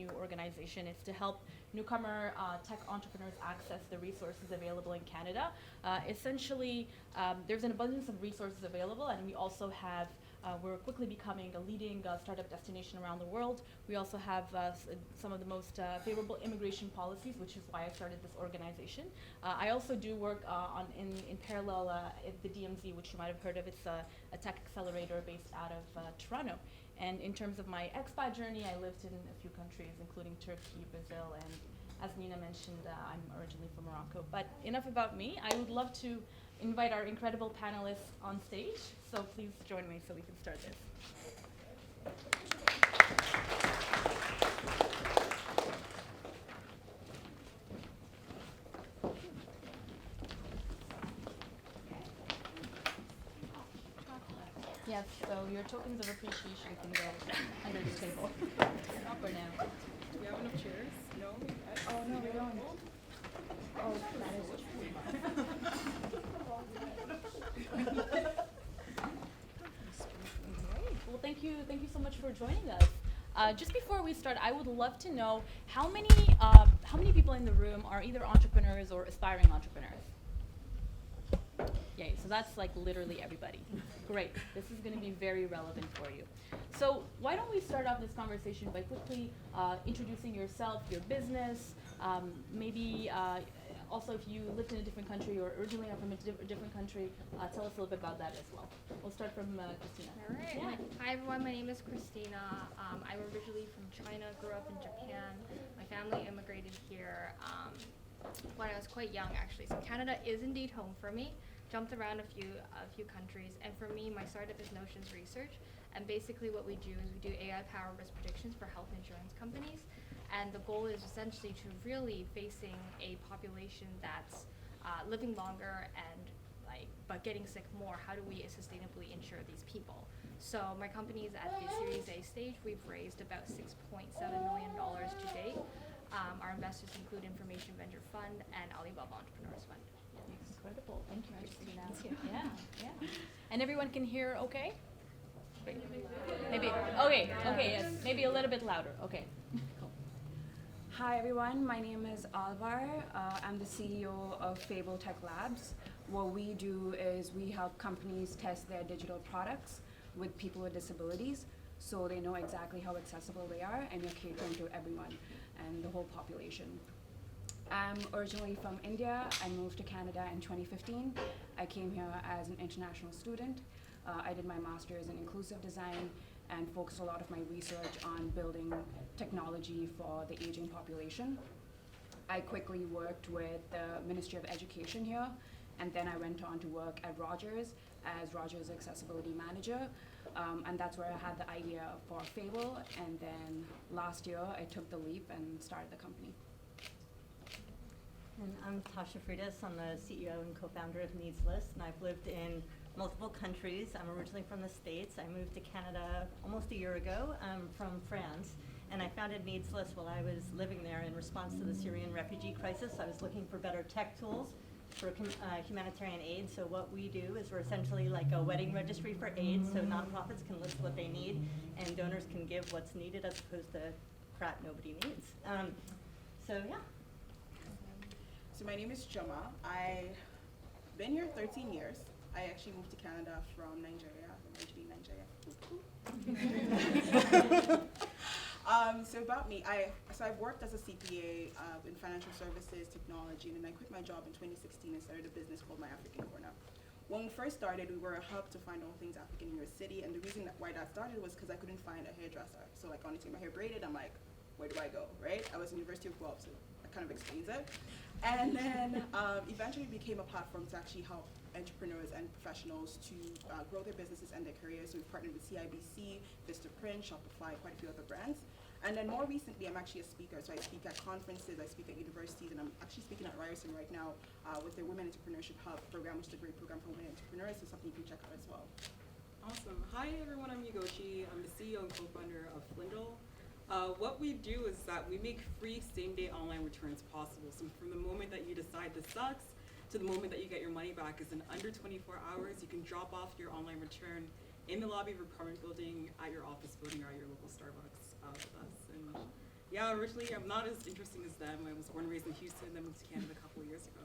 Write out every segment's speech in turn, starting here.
new organization. It's to help newcomer tech entrepreneurs access the resources available in Canada. Essentially, there's an abundance of resources available, and we also have we're quickly becoming a leading startup destination around the world. We also have some of the most favorable immigration policies, which is why I started this organization. I also do work in parallel at the DMZ, which you might have heard of. It's a tech accelerator based out of Toronto. And in terms of my expat journey, I lived in a few countries, including Turkey, Brazil, and as Nina mentioned, I'm originally from Morocco. But enough about me. I would love to invite our incredible panelists on stage. So please join me so we can start this. Yes, so your tokens of appreciation can go under the table for now. Do we have enough chairs? No? Oh, no, we don't. Oh, that is true. Well, thank you so much for joining us. Just before we start, I would love to know how many people in the room are either entrepreneurs or aspiring entrepreneurs? Yay, so that's like literally everybody. Great, this is going to be very relevant for you. So why don't we start off this conversation by quickly introducing yourself, your business, maybe also if you lived in a different country or originally are from a different country, tell us a little bit about that as well. We'll start from Christina. All right. Yeah. Hi everyone, my name is Christina. I'm originally from China, grew up in Japan. My family immigrated here when I was quite young actually. So Canada is indeed home for me. Jumped around a few countries, and for me, my startup is Knowtions Research, and basically what we do is we do AI-powered risk predictions for health insurance companies, and the goal is essentially to really facing a population that's living longer and but getting sick more. How do we sustainably insure these people? So my company is at the Series A stage. We've raised about $6.7 million to date. Our investors include Information Venture Fund and Alibaba Entrepreneurs Fund. Incredible. Thank you, Christina. Thank you. Yeah. And everyone can hear okay? Maybe. Okay, yes. Maybe a little bit louder. Okay. Cool. Hi everyone, my name is Alwar. I'm the CEO of Fable Techlabs. What we do is we help companies test their digital products with people with disabilities so they know exactly how accessible they are and you're catering to everyone and the whole population. I'm originally from India. I moved to Canada in 2015. I came here as an international student. I did my master's in inclusive design and focused a lot of my research on building technology for the aging population. I quickly worked with the Ministry of Education here, and then I went on to work at Rogers as Rogers Accessibility Manager, and that's where I had the idea for Fable, and then last year I took the leap and started the company. And I'm Natasha Freidus. I'm the CEO and co-founder of NeedsList, and I've lived in multiple countries. I'm originally from the States. I moved to Canada almost a year ago from France, and I founded NeedsList while I was living there in response to the Syrian refugee crisis. I was looking for better tech tools for humanitarian aid. So what we do is we're essentially like a wedding registry for aid, so nonprofits can list what they need, and donors can give what's needed as opposed to crap nobody needs. So yeah. So my name is Chioma. I've been here 13 years. I actually moved to Canada from Nigeria. I'm originally Nigeria. So about me, I've worked as a CPA in financial services, technology, and then I quit my job in 2016 and started a business called My African Corner. When we first started, we were a hub to find all things African in your city, and the reason why that started was because I couldn't find a hairdresser. So like, I wanted to get my hair braided. I'm like, where do I go, right? I was in University of Guelph, so that kind of explains it. And then eventually became a platform to actually help entrepreneurs and professionals to grow their businesses and their careers. So we've partnered with CIBC, Vistaprint, Shopify, quite a few other brands. And then more recently, I'm actually a speaker. So I speak at conferences, I speak at universities, and I'm actually speaking at Ryerson right now with their Women Entrepreneurship Hub program, which is a great program for women entrepreneurs. So something you can check out as well. Awesome. Hi everyone, I'm Ugochi. I'm the CEO and co-founder of Flindel. What we do is that we make free same-day online returns possible. So from the moment that you decide this sucks to the moment that you get your money back is in under 24 hours. You can drop off your online return in the lobby of your apartment building, at your office building, or at your local Starbucks with us. And Yeah, originally I'm not as interesting as them. I was born and raised in Houston, then moved to Canada a couple of years ago.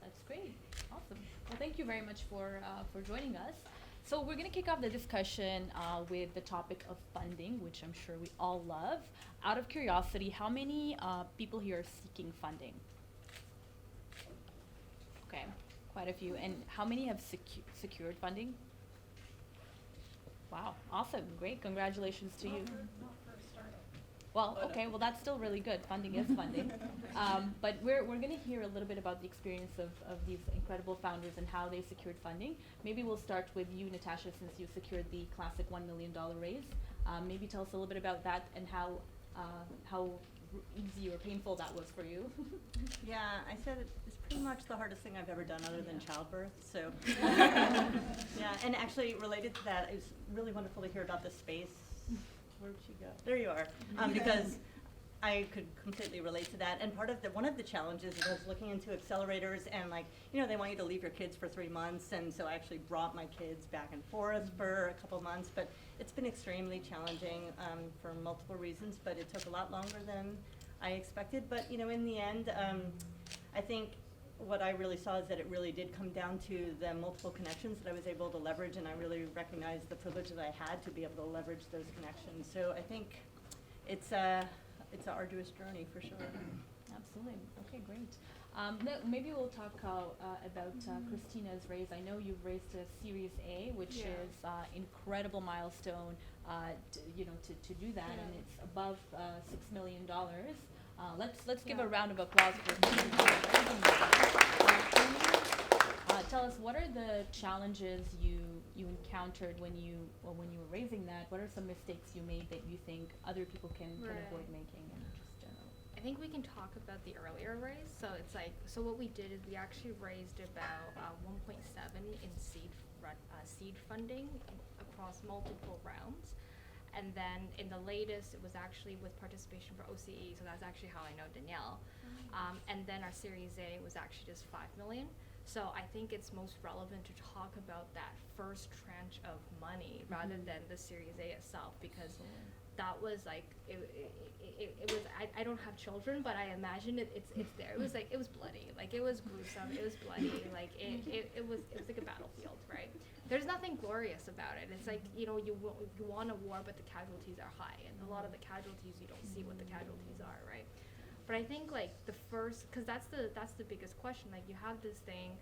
That's great. Awesome. Well, thank you very much for joining us. So we're going to kick off the discussion with the topic of funding, which I'm sure we all love. Out of curiosity, how many people here are seeking funding? Okay, quite a few. And how many have secured funding? Wow, awesome, great, congratulations to you. Well, okay, well that's still really good. Funding is funding. But we're going to hear a little bit about the experience of these incredible founders and how they secured funding. Maybe we'll start with you, Natasha, since you secured the classic $1 million raise. Maybe tell us a little bit about that and how easy or painful that was for you. Yeah, I said it's pretty much the hardest thing I've ever done other than childbirth, so. Yeah, and actually related to that, it was really wonderful to hear about the space. Where'd she go? There you are. Because I could completely relate to that. And one of the challenges was looking into accelerators and they want you to leave your kids for 3 months. And so I actually brought my kids back and forth for a couple months. But it's been extremely challenging for multiple reasons. But it took a lot longer than I expected. But, in the end, I think what I really saw is that it really did come down to the multiple connections that I was able to leverage. And I really recognized the privilege that I had to be able to leverage those connections. So I think it's an arduous journey for sure. Absolutely. Okay, great. Maybe we'll talk about Christina's raise. I know you've raised a Series A, which is incredible milestone. To do that, and it's above $6 million. Let's give a round of applause for Christina. Can you tell us what are the challenges you encountered when you were raising that? What are some mistakes you made that you think other people can avoid making? And just general. I think we can talk about the earlier raise. So what we did is we actually raised about 1.7 in seed funding across multiple rounds. And then in the latest, it was actually with participation for OCE, so that's actually how I know Danielle. And then our Series A was actually just 5 million. So I think it's most relevant to talk about that first tranche of money rather than the Series A itself, because that was it was, I don't have children, but I imagine it's there. It was it was bloody, it was gruesome, it was bloody, it was like a battlefield, right? There's nothing glorious about it. It's you want a war, but the casualties are high, and a lot of the casualties you don't see what the casualties are, right? But I think the first, because that's the biggest question. You have this thing,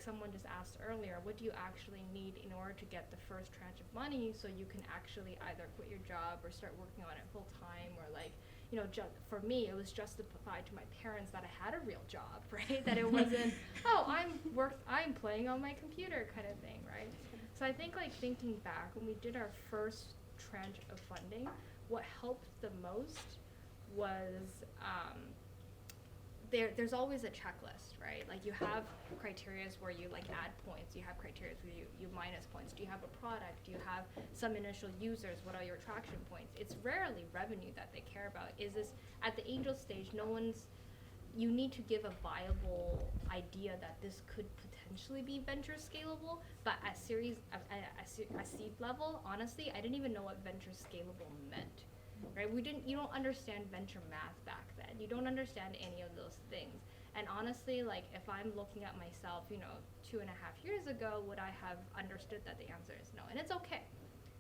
someone just asked earlier, what do you actually need in order to get the first tranche of money so you can actually either quit your job or start working on it full time, or for me it was justified to my parents that I had a real job, right? That it wasn't I'm playing on my computer kind of thing, right? So I think thinking back, when we did our first tranche of funding, what helped the most was there's always a checklist, right? You have criteria where you add points, you have criteria where you minus points. Do you have a product? Do you have some initial users? What are your attraction points? It's rarely revenue that they care about. Is this at the angel stage? You need to give a viable idea that this could potentially be venture scalable, but at seed level, honestly, I didn't even know what venture scalable meant. Right? You don't understand venture math back then. You don't understand any of those things. And honestly, if I'm looking at myself, 2.5 years ago, would I have understood that the answer is no? And it's okay,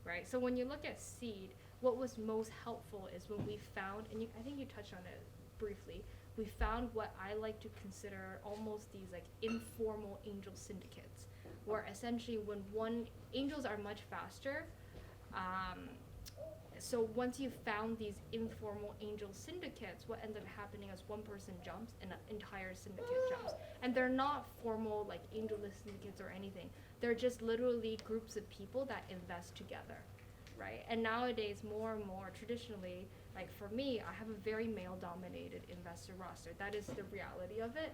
right? So when you look at seed, what was most helpful is when we found, and I think you touched on it briefly, we found what I like to consider almost these informal angel syndicates, where essentially angels are much faster. So once you've found these informal angel syndicates, what ends up happening is one person jumps and an entire syndicate jumps. And they're not formal angel list syndicates or anything. They're just literally groups of people that invest together, right? And nowadays, more and more, traditionally, for me, I have a very male-dominated investor roster. That is the reality of it.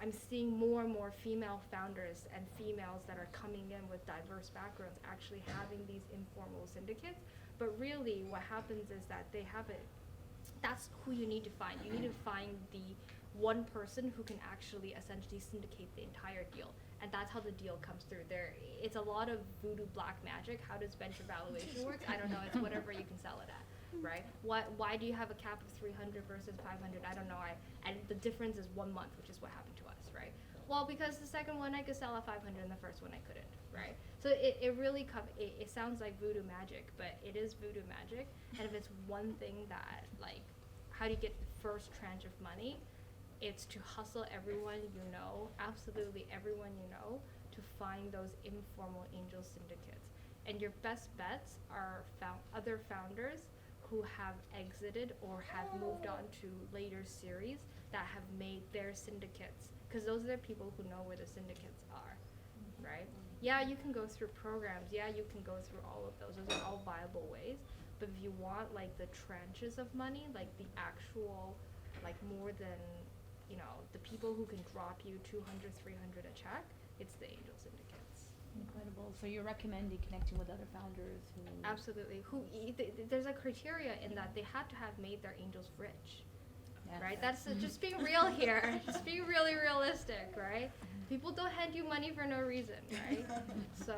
I'm seeing more and more female founders and females that are coming in with diverse backgrounds actually having these informal syndicates. But really what happens is that that's who you need to find. You need to find the one person who can actually essentially syndicate the entire deal. And that's how the deal comes through. It's a lot of voodoo black magic. How does venture valuation work? I don't know. It's whatever you can sell it at. right? Why do you have a cap of 300 versus 500? I don't know. And the difference is 1 month, which is what happened to us, right? Well, because the second one I could sell at 500 and the first one I couldn't, right? So it really it sounds like voodoo magic, but it is voodoo magic. And if it's one thing that, like, how do you get the first tranche of money? It's to hustle everyone you know, absolutely everyone you know, to find those informal angel syndicates. And your best bets are other founders who have exited or have moved on to later series that have made their syndicates, because those are the people who know where the syndicates are, right? Yeah, you can go through programs. Yeah, you can go through all of those. Those are all viable ways. But if you want, like, the tranches of money, like the actual, like, more than, you know, the people who can drop you 200, 300 a check, it's the angel syndicates. Incredible. So you're recommending connecting with other founders who... Absolutely. There's a criteria in that they have to have made their angels rich, right? That's just being real here. Just being really realistic, right? People don't hand you money for no reason, right? So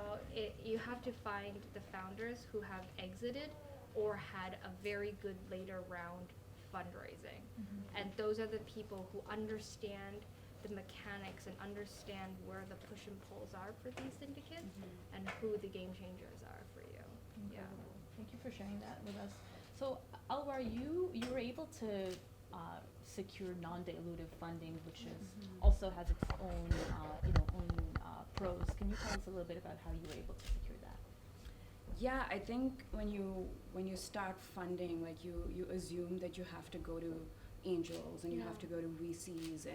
you have to find the founders who have exited or had a very good later round fundraising. And those are the people who understand the mechanics and understand where the push and pulls are for these syndicates and who the game changers are for you. Incredible. Thank you for sharing that with us. So, Alwar, you were able to secure non-dilutive funding, which is also has its own pros. Can you tell us a little bit about how you were able to secure that? Yeah, I think when you start funding, like you assume that you have to go to angels and you have to go to VCs,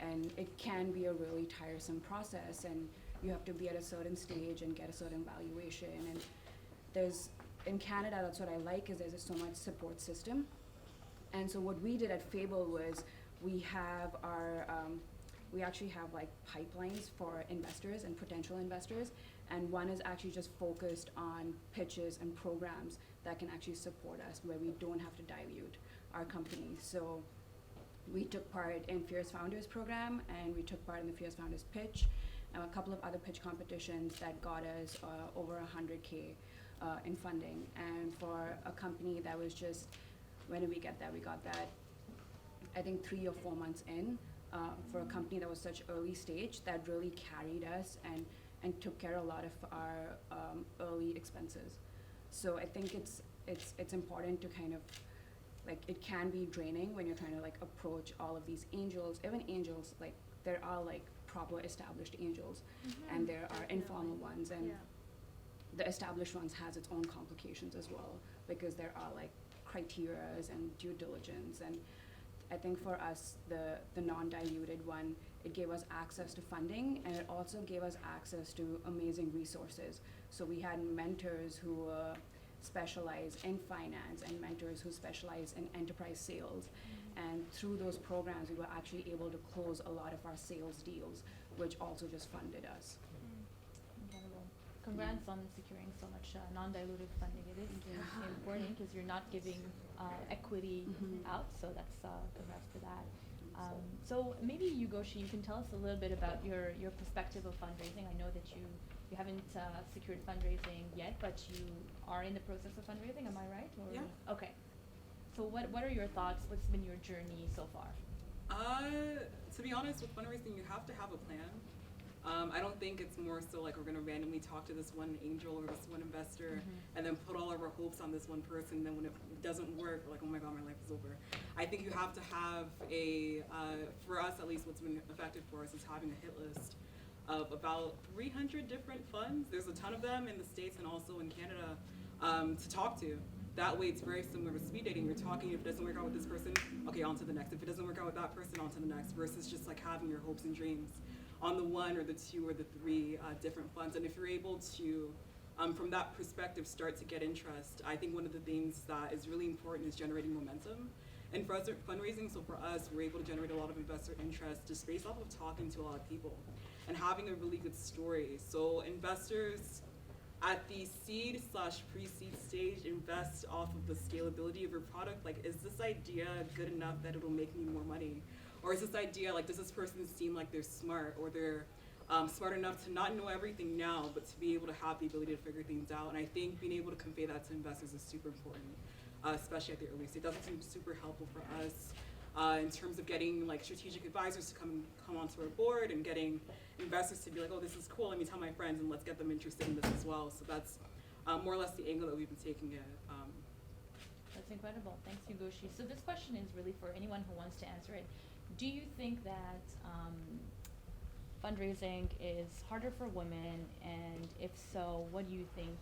and it can be a really tiresome process, and you have to be at a certain stage and get a certain valuation. And in Canada, that's what I like, is there's so much support system. And so what we did at Fable was we actually have like pipelines for investors and potential investors, and one is actually just focused on pitches and programs that can actually support us, where we don't have to dilute our company. So we took part in Fierce Founders program, and we took part in the Fierce Founders pitch, and a couple of other pitch competitions that got us over 100K in funding. And for a company that was just, when did we get that? We got that, I think 3 or 4 months in. For a company that was such early stage, that really carried us and took care of a lot of our early expenses. So I think it's important to kind of, like, it can be draining when you're trying to, like, approach all of these angels. Even angels, like, there are, like, proper established angels, and there are informal ones, and the established ones has its own complications as well, because there are, like, criterias and due diligence. And I think for us, the non-diluted one, it gave us access to funding, and it also gave us access to amazing resources. So we had mentors who specialize in finance, and mentors who specialize in enterprise sales. And through those programs, we were actually able to close a lot of our sales deals, which also just funded us. Incredible. Congrats on securing so much non-dilutive funding. It is important because you're not giving equity out, so that's congrats for that. So maybe Ugochi, you can tell us a little bit about your perspective of fundraising. I know that you haven't secured fundraising yet, but you are in the process of fundraising. Am I right? Or? Yeah. Okay. So what are your thoughts? What's been your journey so far? To be honest, with fundraising, you have to have a plan. I don't think it's more so like we're going to randomly talk to this one angel or this one investor and then put all of our hopes on this one person. Then when it doesn't work, we're like, oh my God, my life is over. I think you have to have for us at least, what's been effective for us is having a hit list of about 300 different funds. There's a ton of them in the States and also in Canada to talk to. That way it's very similar to speed dating. You're talking, if it doesn't work out with this person, okay, on to the next. If it doesn't work out with that person, on to the next, versus just like having your hopes and dreams on the 1 or the 2 or the 3 different funds. And if you're able to, from that perspective, start to get interest, I think one of the things that is really important is generating momentum. And for us, fundraising, so for us, we're able to generate a lot of investor interest just based off of talking to a lot of people and having a really good story. So investors at the seed/pre-seed stage invest off of the scalability of your product. Like, is this idea good enough that it'll make me more money? Or is this idea, like, does this person seem like they're smart, or they're smart enough to not know everything now, but to be able to have the ability to figure things out? And I think being able to convey that to investors is super important. especially at the early stage. That seems super helpful for us in terms of getting like strategic advisors to come onto our board and getting investors to be like, oh, this is cool, let me tell my friends and let's get them interested in this as well. So that's more or less the angle that we've been taking it. That's incredible. Thanks, Ugochi. So this question is really for anyone who wants to answer it. Do you think that fundraising is harder for women, and if so, what do you think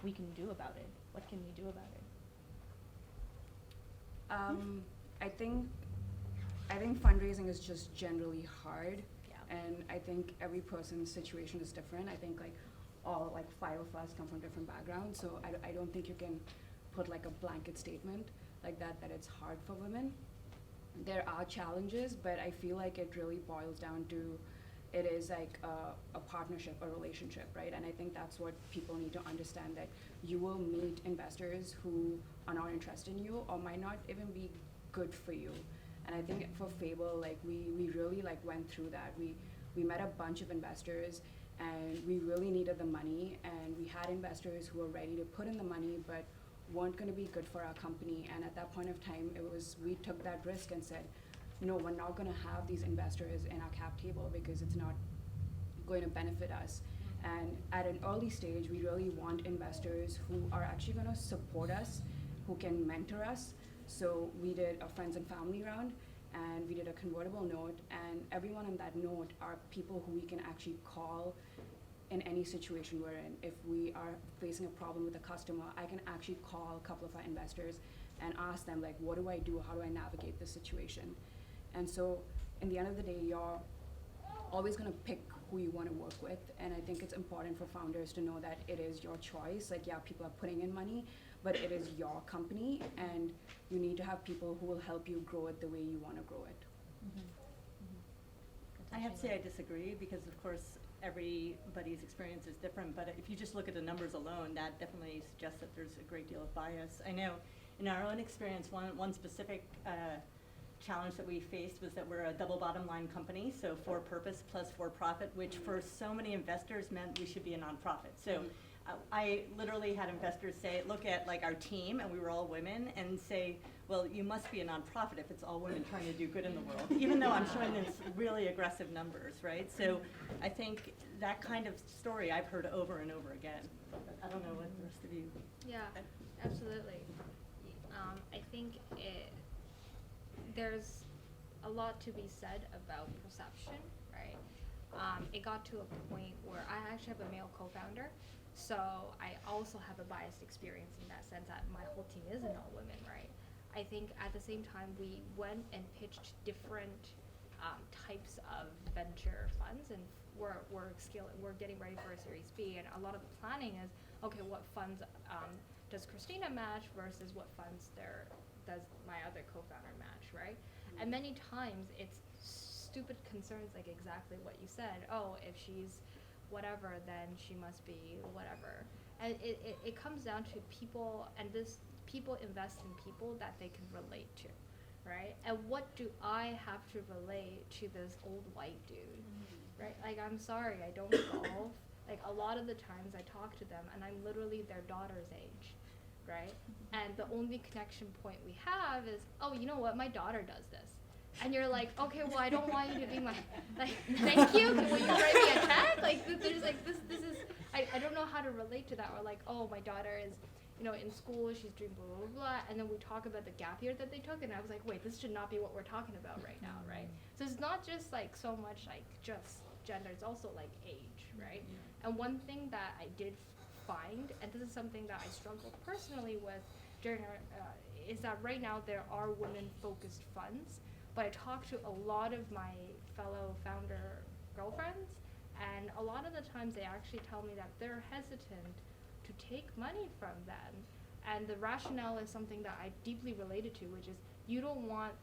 we can do about it? What can we do about it? I think fundraising is just generally hard, Yeah. and I think every person's situation is different. I think like all like 5 of us come from different backgrounds, so I don't think you can put like a blanket statement like that it's hard for women. There are challenges, but I feel like it really boils down to it is like a partnership, a relationship, right? And I think that's what people need to understand, that you will meet investors who are not interested in you or might not even be good for you. And I think for Fable, like we really like went through that. We met a bunch of investors and we really needed the money, and we had investors who were ready to put in the money but weren't going to be good for our company. And at that point of time, we took that risk and said, no, we're not going to have these investors in our cap table because it's not going to benefit us. And at an early stage, we really want investors who are actually going to support us, who can mentor us. So we did a friends and family round, and we did a convertible note, and everyone on that note are people who we can actually call in any situation we're in. If we are facing a problem with a customer, I can actually call a couple of our investors and ask them, like, what do I do? How do I navigate this situation? And so in the end of the day, you're always gonna pick who you wanna work with. And I think it's important for founders to know that it is your choice. Like, yeah, people are putting in money, but it is your company, and you need to have people who will help you grow it the way you wanna grow it. I have to say I disagree, because of course everybody's experience is different, but if you just look at the numbers alone, that definitely suggests that there's a great deal of bias. I know in our own experience, one specific challenge that we faced was that we're a double bottom line company, so for purpose plus for profit, which for so many investors meant we should be a nonprofit. So I literally had investors say, look at like our team, and we were all women, and say, well, you must be a nonprofit if it's all women trying to do good in the world, even though I'm showing these really aggressive numbers, right? So I think that kind of story I've heard over and over again. I don't know what the rest of you. Yeah, absolutely. I think there's a lot to be said about perception, right? It got to a point where I actually have a male co-founder, so I also have a biased experience in that sense that my whole team isn't all women, right? I think at the same time we went and pitched different types of venture funds, and we're getting ready for a Series B, and a lot of the planning is, okay, what funds does Christina match versus what funds does my other co-founder match, right? And many times it's stupid concerns like exactly what you said. Oh, if she's whatever, then she must be whatever. And it comes down to people, and people invest in people that they can relate to, right? And what do I have to relate to this old white dude, right? Like, I'm sorry, I don't golf. Like, a lot of the times I talk to them and I'm literally their daughter's age, right? And the only connection point we have is, oh, you know what, my daughter does this. And you're like, okay, well, I don't want you to be my, like, thank you, will you write me a check? Like, there's like, this is, I don't know how to relate to that. Or like, oh, my daughter is, you know, in school, she's doing blah, blah, blah, and then we talk about the gap year that they took, and I was like, wait, this should not be what we're talking about right now, right? So it's not just like so much like just gender, it's also like age, right? And one thing that I did find, and this is something that I struggled personally with during our, is that right now there are women-focused funds, but I talked to a lot of my fellow founder girlfriends, and a lot of the times they actually tell me that they're hesitant to take money from them. And the rationale is something that I deeply related to, which is you don't want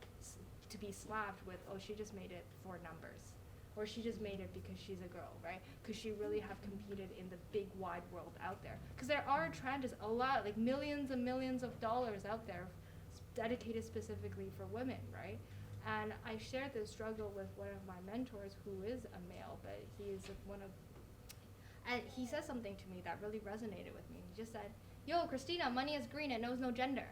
to be slapped with, oh, she just made it for numbers, or she just made it because she's a girl, right? Because she really have competed in the big wide world out there. Because there are trenches, a lot, like millions and millions of dollars out there dedicated specifically for women, right? And I shared this struggle with one of my mentors who is a male, but he is and he said something to me that really resonated with me. He just said, yo, Christina, money is green, it knows no gender,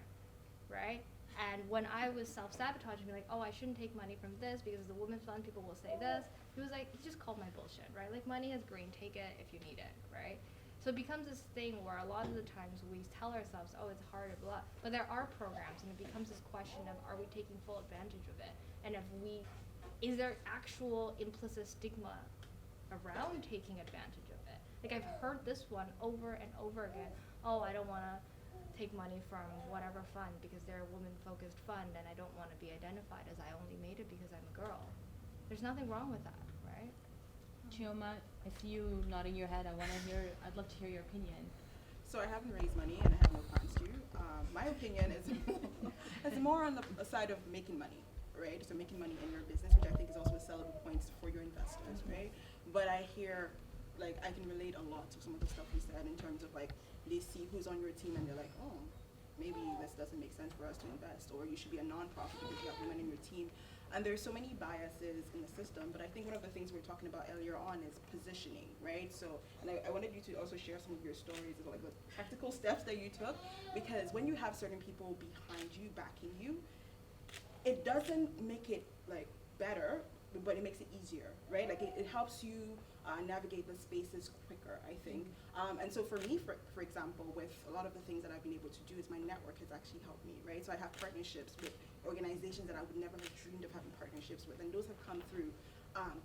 right? And when I was self-sabotaging, like, oh, I shouldn't take money from this because the women's fund, people will say this. He was like, he just called my bullshit, right? Like, money is green, take it if you need it, right? So it becomes this thing where a lot of the times we tell ourselves, oh, it's hard, blah, but there are programs, and it becomes this question of, are we taking full advantage of it? And is there actual implicit stigma around taking advantage of it? Like, I've heard this one over and over again. Oh, I don't want to take money from whatever fund because they're a woman-focused fund, and I don't want to be identified as I only made it because I'm a girl. There's nothing wrong with that, right? Chioma, I see you nodding your head. I'd love to hear your opinion. So I haven't raised money and I have no plans to. My opinion is is more on the side of making money, right? So making money in your business, which I think is also a sellable point for your investors, right? But I hear, like, I can relate a lot to some of the stuff you said in terms of, like, they see who's on your team and they're like, oh, maybe this doesn't make sense for us to invest, or you should be a non-profit because you have women in your team. And there's so many biases in the system, but I think one of the things we were talking about earlier on is positioning, right? So, and I wanted you to also share some of your stories of, like, the practical steps that you took, because when you have certain people behind you, backing you, it doesn't make it, like, better, but it makes it easier, right? Like, it helps you navigate the spaces quicker, I think. And so for me, for example, with a lot of the things that I've been able to do is my network has actually helped me, right? So I have partnerships with organizations that I would never have dreamed of having partnerships with, and those have come through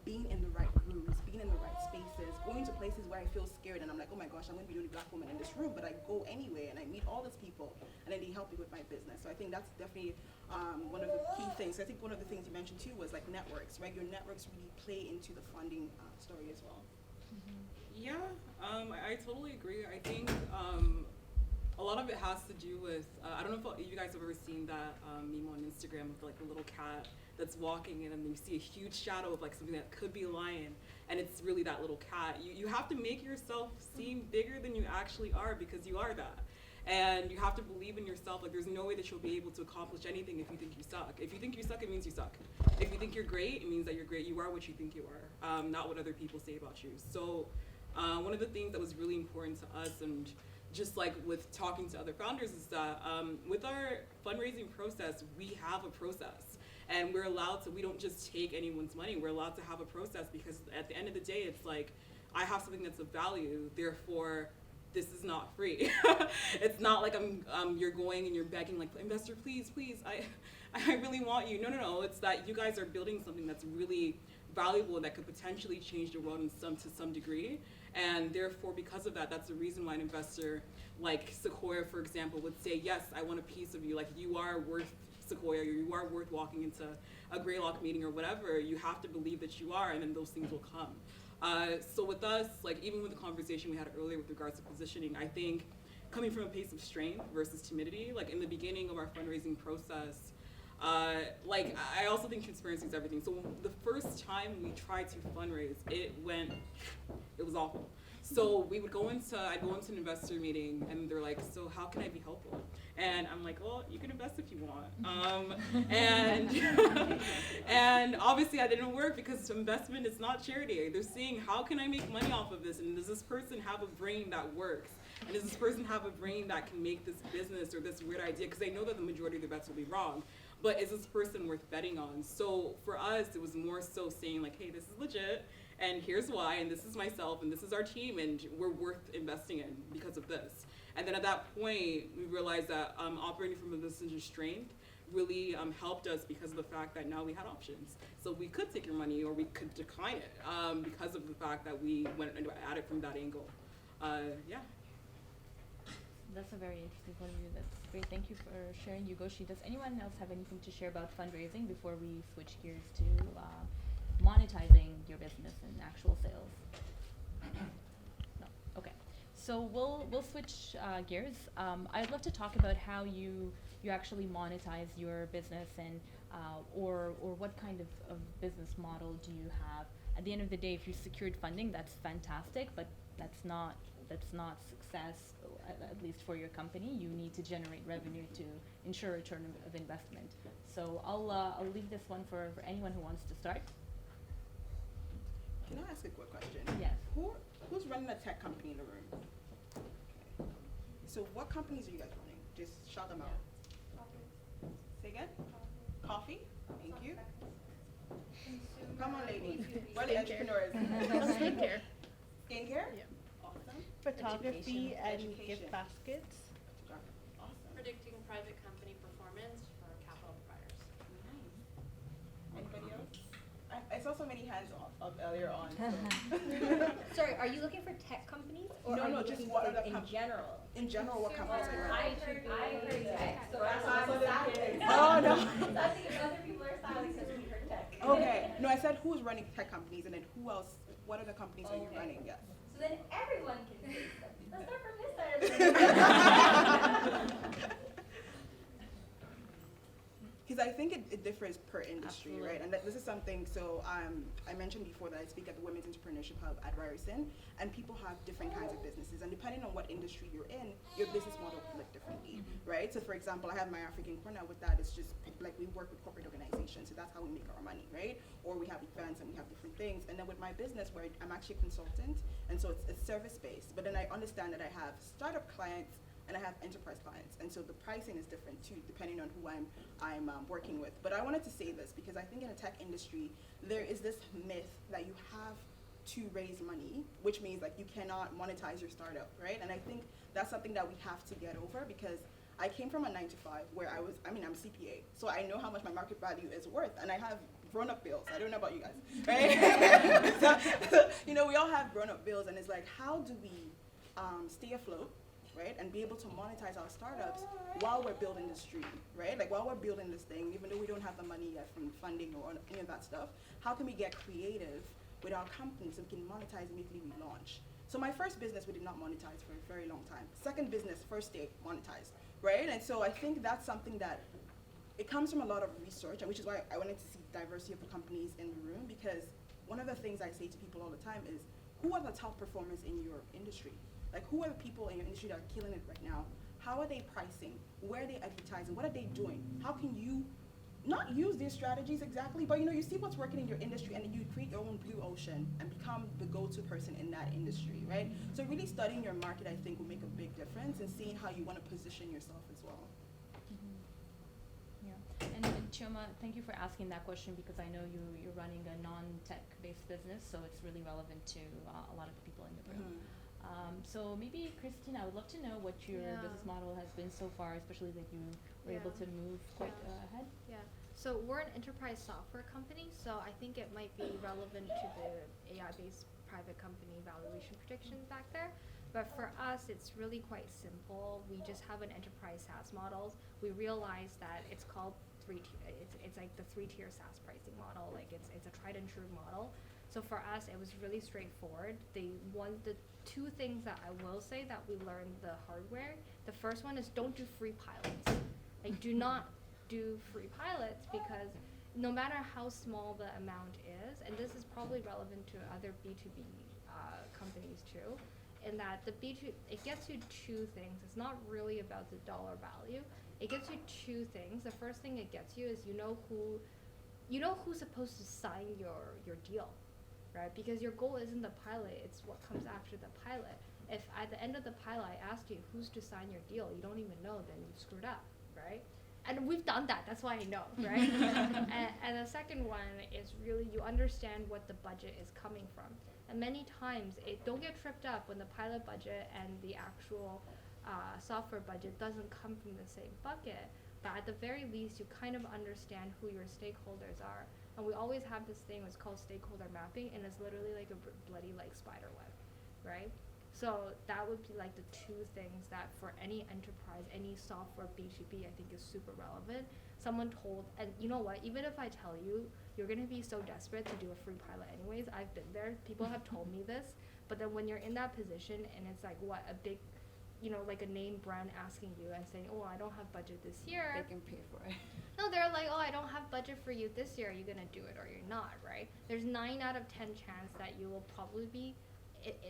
being in the right rooms, being in the right spaces, going to places where I feel scared and I'm like, oh my gosh, I'm going to be the only black woman in this room, but I go anyway and I meet all these people and then they help me with my business. So I think that's definitely one of the key things. I think one of the things you mentioned too was, like, networks, right? Your networks really play into the funding story as well. Yeah, I totally agree. I think a lot of it has to do with, I don't know if you guys have ever seen that meme on Instagram of, like, the little cat that's walking in and you see a huge shadow of, like, something that could be a lion, and it's really that little cat. You have to make yourself seem bigger than you actually are, because you are that. And you have to believe in yourself. Like, there's no way that you'll be able to accomplish anything if you think you suck. If you think you suck, it means you suck. If you think you're great, it means that you're great. You are what you think you are, not what other people say about you. So one of the things that was really important to us, and just like with talking to other founders, is that with our fundraising process, we have a process. And we're allowed to, we don't just take anyone's money, we're allowed to have a process, because at the end of the day, it's like, I have something that's of value, therefore, this is not free. It's not like you're going and you're begging, like, investor, please, I really want you. No, it's that you guys are building something that's really valuable and that could potentially change the world to some degree. And therefore, because of that, that's the reason why an investor like Sequoia, for example, would say, yes, I want a piece of you. Like, you are worth Sequoia, or you are worth walking into a Greylock meeting or whatever. You have to believe that you are, and then those things will come. So with us, like, even with the conversation we had earlier with regards to positioning, I think coming from a place of strength versus timidity, like in the beginning of our fundraising process, like, I also think transparency is everything. So the first time we tried to fundraise, it was awful. So I'd go into an investor meeting and they're like, so how can I be helpful? And I'm like, well, you can invest if you want. And obviously that didn't work, because investment is not charity. They're seeing, how can I make money off of this? And does this person have a brain that works? And does this person have a brain that can make this business or this weird idea? Because they know that the majority of their bets will be wrong. But is this person worth betting on? So for us, it was more so saying, like, hey, this is legit, and here's why, and this is myself, and this is our team, and we're worth investing in because of this. And then at that point, we realized that operating from a position of strength really helped us, because of the fact that now we had options. So we could take your money or we could decline it, because of the fact that we went at it from that angle. Yeah. That's a very interesting point of view. That's great. Thank you for sharing, Ugochi. Does anyone else have anything to share about fundraising before we switch gears to monetizing your business and actual sales? No. Okay. So we'll switch gears. I'd love to talk about how you actually monetize your business, and or what kind of business model do you have? At the end of the day, if you secured funding, that's fantastic, but that's not success, at least for your company. You need to generate revenue to ensure return of investment. So I'll leave this one for anyone who wants to start. Can I ask a quick question? Yes. Who's running a tech company in the room? So what companies are you guys running? Just shout them out. Say again? Coffee? Thank you. Come on, ladies. We're the entrepreneurs. Skincare. Skincare? Yeah. Awesome. Photography and Education. gift baskets. Awesome. Predicting private company performance for capital providers. Anybody else? I saw so many hands up earlier on. Sorry, are you looking for tech companies or No, are no, you just looking what for other in general? In general, what companies are you running? I heard tech, so That's that's why what I'm it silent. is. Oh, no. So I think if other people are silent because we heard tech. Okay. No, I said who's running tech companies, and then who else? What other companies are you Okay. running? Yes. So then everyone can say something. Let's start from this side of the room. Because I think it differs per industry, Absolutely. right? And this is something, so I mentioned before that I speak at the Women's Entrepreneurship Hub at Ryerson, and people have different kinds of businesses, and depending on what industry you're in, your business model can look differently, right? So for example, I have my African corner. With that, it's just like we work with corporate organizations, so that's how we make our money, right? Or we have events and we have different things. And then with my business, where I'm actually a consultant, and so it's service-based, but then I understand that I have startup clients and I have enterprise clients, and so the pricing is different too, depending on who I'm working with. But I wanted to say this because I think in the tech industry, there is this myth that you have to raise money, which means like you cannot monetize your startup, right? And I think that's something that we have to get over, because I came from a 9-to-5 where I'm a CPA, so I know how much my market value is worth, and I have grown-up bills. I don't know about you guys, right? So, we all have grown-up bills, and it's like, how do we stay afloat, right, and be able to monetize our startups while we're building this dream, right? Like while we're building this thing, even though we don't have the money yet from funding or any of that stuff, how can we get creative with our company so we can monetize immediately we launch? So my first business, we did not monetize for a very long time. Second business, first day, monetized, right? And so I think that's something that it comes from a lot of research, and which is why I wanted to see diversity of the companies in the room, because one of the things I say to people all the time is, who are the top performers in your industry? Like, who are the people in your industry that are killing it right now? How are they pricing? Where are they advertising? What are they doing? How can you not use these strategies exactly, but you see what's working in your industry, and then you create your own blue ocean and become the go-to person in that industry, right? So really studying your market, I think, will make a big difference, and seeing how you want to position yourself as well. Yeah, and Chioma, thank you for asking that question, because I know you're running a non-tech based business, so it's really relevant to a lot of the people in the room. So maybe Christina, I would love to know what your Yeah. business model has been so far, especially that you were able Yeah. to move quite ahead. Yeah. So we're an enterprise software company, so I think it might be relevant to the AI-based private company valuation predictions back there. But for us, it's really quite simple. We just have an enterprise SaaS models. We realize that it's called it's like the 3-tier SaaS pricing model. Like it's a tried and true model. So for us, it was really straightforward. The two things that I will say that we learned the hardware. The first one is don't do free pilots. Like do not do free pilots, because no matter how small the amount is, and this is probably relevant to other B2B companies too, in that the B2, it gets you two things. It's not really about the dollar value. It gets you two things. The first thing it gets you is you know who's supposed to sign your deal, right? Because your goal isn't the pilot, it's what comes after the pilot. If at the end of the pilot I asked you who's to sign your deal, you don't even know, then you've screwed up, right? And we've done that, that's why I know, right? and the second one is really you understand what the budget is coming from. And many times, don't get tripped up when the pilot budget and the actual software budget doesn't come from the same bucket. But at the very least, you kind of understand who your stakeholders are. And we always have this thing, it's called Stakeholder Mapping, and it's literally like a bloody like spider web, right? So that would be like the two things that for any enterprise, any software B2B, I think is super relevant. Someone told, and you know what, even if I tell you, you're gonna be so desperate to do a free pilot anyways, I've been there, people have told me this, but then when you're in that position and it's like what, a big, like a name brand asking you and saying, oh, I don't have budget this year. They can pay for it. No, they're like, oh, I don't have budget for you this year, are you gonna do it or you're not, right? There's 9 out of 10 chance that you will probably be,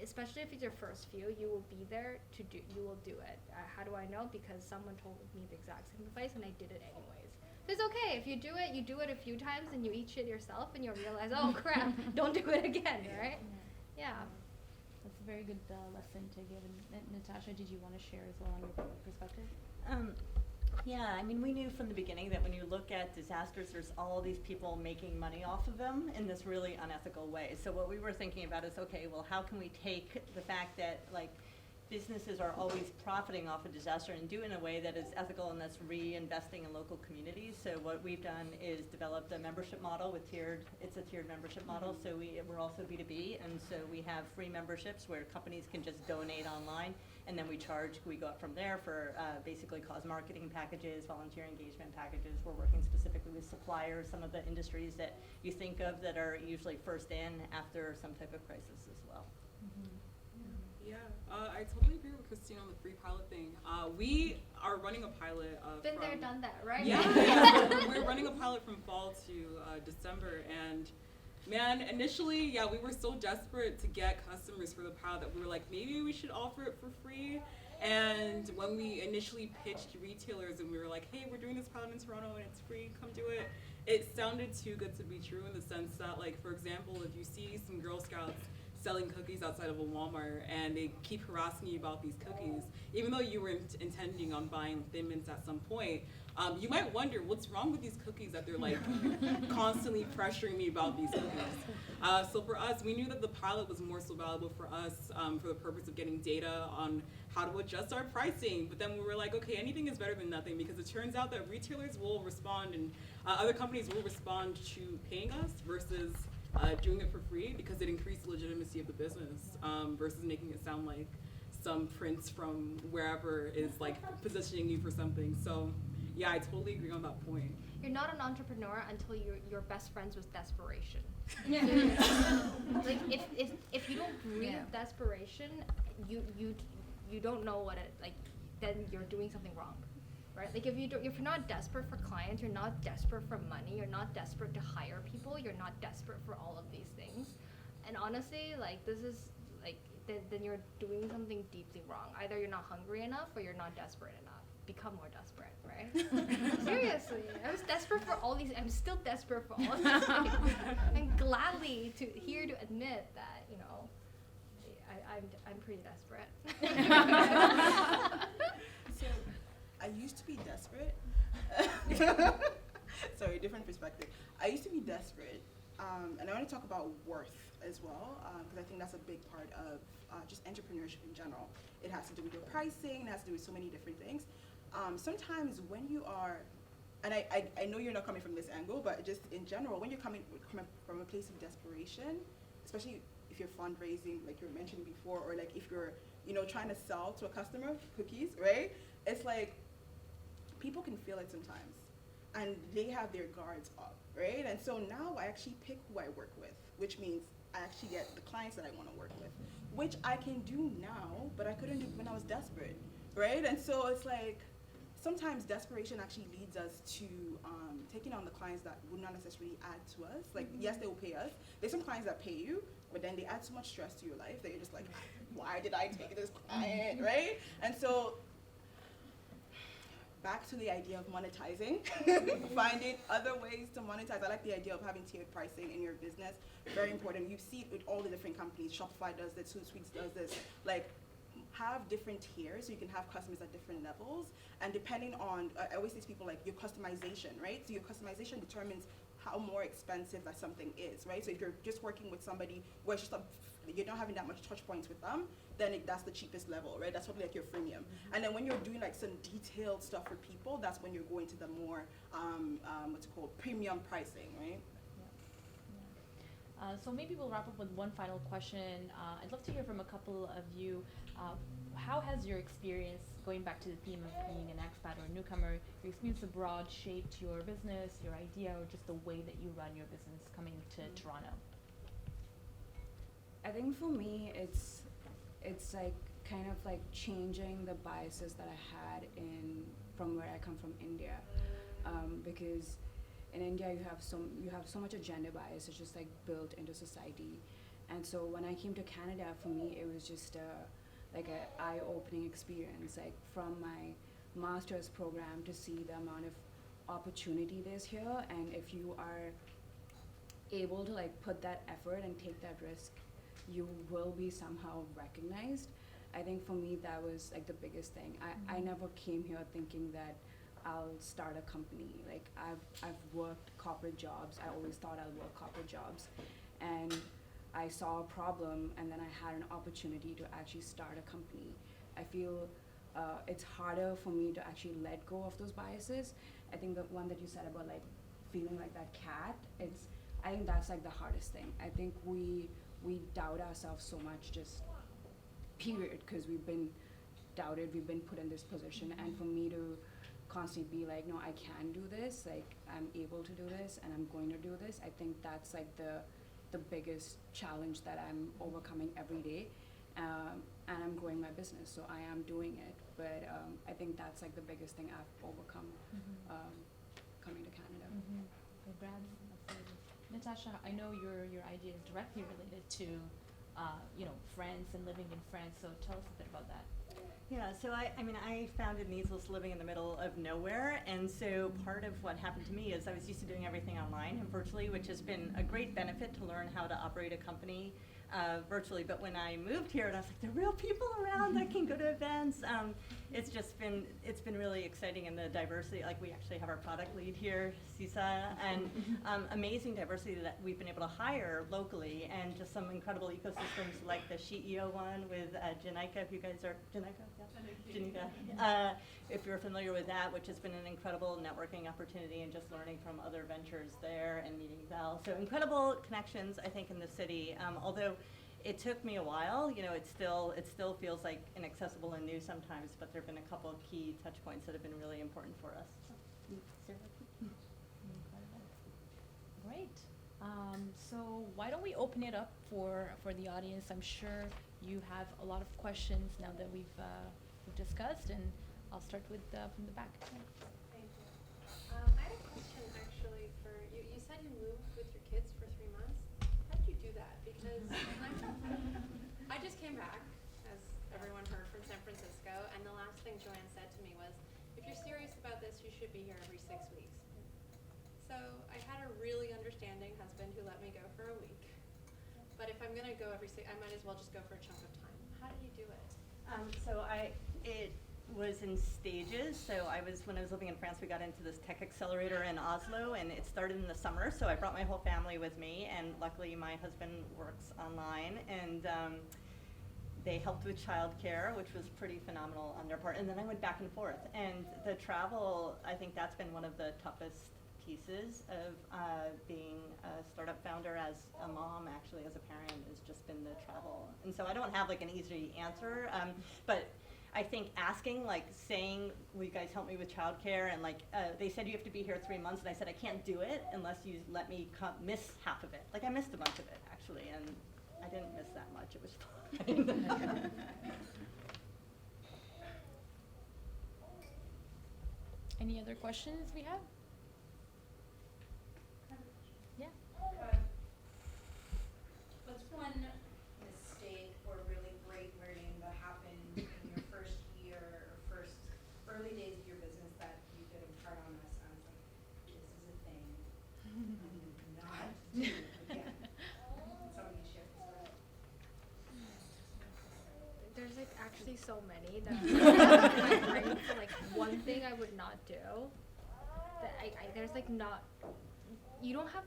especially if it's your first few, you will be there you will do it. How do I know? Because someone told me the exact same advice and I did it anyways. So it's okay, if you do it a few times and you eat shit yourself and you'll realize, oh crap, don't do it again, right? Yeah. That's a very good lesson to give. And Natasha, did you want to share as well on your perspective? Yeah, I mean, we knew from the beginning that when you look at disasters, there's all these people making money off of them in this really unethical way. So what we were thinking about is, okay, well, how can we take the fact that, like, businesses are always profiting off a disaster and do it in a way that is ethical and that's reinvesting in local communities. So what we've done is developed a membership model with it's a tiered membership model. So we're also B2B, and so we have free memberships where companies can just donate online, and then we go up from there for basically cause marketing packages, volunteer engagement packages. We're working specifically with suppliers, some of the industries that you think of that are usually first in after some type of crisis as well. Yeah, I totally agree with Christina on the free pilot thing. We are running a pilot. Been there, done that, right? Yeah, we're running a pilot from fall to December, and man, initially, yeah, we were so desperate to get customers for the pilot that we were like, maybe we should offer it for free. And when we initially pitched retailers and we were like, hey, we're doing this pilot in Toronto and it's free, come do it, it sounded too good to be true in the sense that, like, for example, if you see some Girl Scouts selling cookies outside of a Walmart and they keep harassing you about these cookies, even though you were intending on buying Thin Mints at some point, you might wonder what's wrong with these cookies that they're like constantly pressuring me about these cookies. So for us, we knew that the pilot was more so valuable for us for the purpose of getting data on how to adjust our pricing. But then we were like, okay, anything is better than nothing, because it turns out that retailers will respond and other companies will respond to paying us versus doing it for free, because it increased the legitimacy of the business versus making it sound like some prince from wherever is like positioning you for something. So yeah, I totally agree on that point. You're not an entrepreneur until you're best friends with desperation. Yeah. Like if you don't breathe desperation, you don't know what it like. Then you're doing something wrong, right? Like if you're not desperate for clients, you're not desperate for money, you're not desperate to hire people, you're not desperate for all of these things. And honestly, like this is like then you're doing something deeply wrong. Either you're not hungry enough or you're not desperate enough. Become more desperate, right? Seriously, I was desperate for all these. I'm still desperate for all of these things. I'm gladly here to admit that I'm pretty desperate. So, I used to be desperate. Sorry, different perspective. I used to be desperate, and I want to talk about worth as well, because I think that's a big part of just entrepreneurship in general. It has to do with your pricing, it has to do with so many different things. Sometimes when you are, and I know you're not coming from this angle, but just in general, when you're coming from a place of desperation, especially if you're fundraising, like you were mentioning before, or like if you're, trying to sell to a customer cookies, right? It's like, people can feel it sometimes, and they have their guards up, right? And so now I actually pick who I work with, which means I actually get the clients that I want to work with, which I can do now, but I couldn't do when I was desperate, right? And so it's like, sometimes desperation actually leads us to taking on the clients that would not necessarily add to us. Like, yes, they will pay us. There's some clients that pay you, but then they add so much stress to your life that you're just like, why did I take this client, right? And so, back to the idea of monetizing, finding other ways to monetize. I like the idea of having tiered pricing in your business. Very important. You see it with all the different companies. Shopify does this, Hootsuite does this. Like, have different tiers so you can have customers at different levels, and depending on I always say to people, like, your customization, right? So your customization determines how more expensive that something is, right? So if you're just working with somebody where it's just you're not having that much touch points with them, then that's the cheapest level, right? That's probably like your freemium. And then when you're doing like some detailed stuff for people, that's when you're going to the more what's it called, premium pricing, right? So maybe we'll wrap up with one final question. I'd love to hear from a couple of you. How has your experience, going back to the theme of being an expat or a newcomer, your experience abroad shaped your business, your idea, or just the way that you run your business coming to Toronto? I think for me, it's like kind of like changing the biases that I had from where I come from, India, because in India you have so much agenda bias. It's just like built into society, and so when I came to Canada, for me it was just like an eye-opening experience, like from my master's program, to see the amount of opportunity there's here, and if you are able to like put that effort and take that risk you will be somehow recognized. I think for me that was like the biggest thing. I never came here thinking that I'll start a company. Like I've worked corporate jobs. I always thought I'll work corporate jobs, and I saw a problem, and then I had an opportunity to actually start a company. I feel it's harder for me to actually let go of those biases. I think the one that you said about like feeling like that cat, I think that's like the hardest thing. I think we doubt ourselves so much, just period, because we've been doubted, we've been put in this position, and for me to constantly be like, no, I can do this, like I'm able to do this, and I'm going to do this. I think that's like the biggest challenge that I'm overcoming every day, and I'm growing my business, so I am doing it. But I think that's like the biggest thing I've overcome coming to Canada. Congrats. Absolutely. Natasha, I know your idea is directly related to France and living in France, so tell us a bit about that. Yeah, so I founded NeedsList living in the middle of nowhere, and so part of what happened to me is I was used to doing everything online and virtually, which has been a great benefit to learn how to operate a company virtually. But when I moved here and I was like, there are real people around that can go to events, it's been really exciting, and the diversity, like we actually have our product lead here, Sisa, and amazing diversity that we've been able to hire locally, and just some incredible ecosystems like the CEO one with Janika, if you guys are, Janika? Janika. If you're familiar with that, which has been an incredible networking opportunity and just learning from other ventures there and meeting Val. So incredible connections, I think, in the city. Although it took me a while, it still feels like inaccessible and new sometimes, but there have been a couple of key touch points that have been really important for us. Incredible. Great. So why don't we open it up for the audience? I'm sure you have a lot of questions now that we've discussed, and I'll start with from the back. Thank you. I had a question actually for you. You said you moved with your kids for 3 months. How did you do that? Because I just came back, as everyone heard, from San Francisco, and the last thing Joanne said to me was, if you're serious about this, you should be here every 6 weeks. So I had a really understanding husband who let me go for a week. But if I'm going to go every 6, I might as well just go for a chunk of time. How do you do it? It was in stages. So when I was living in France, we got into this tech accelerator in Oslo, and it started in the summer. So I brought my whole family with me, and luckily my husband works online, and they helped with childcare, which was pretty phenomenal on their part. And then I went back and forth. And the travel, I think that's been one of the toughest pieces of being a startup founder as a mom, actually as a parent, has just been the travel. And so I don't have like an easy answer, but I think asking, like saying, will you guys help me with childcare? And like they said you have to be here 3 months, and I said I can't do it unless you let me miss half of it. Like I missed a bunch of it actually, and I didn't miss that much. It was fine. Any other questions we have? Yeah. What's one mistake or really great learning that happened in your first year or first early days of your business that you could impart on us? I was like, this is a thing I do not do again. Somebody share this with us. There's like actually so many that my brain for like one thing I would not do. That there's like not, you don't have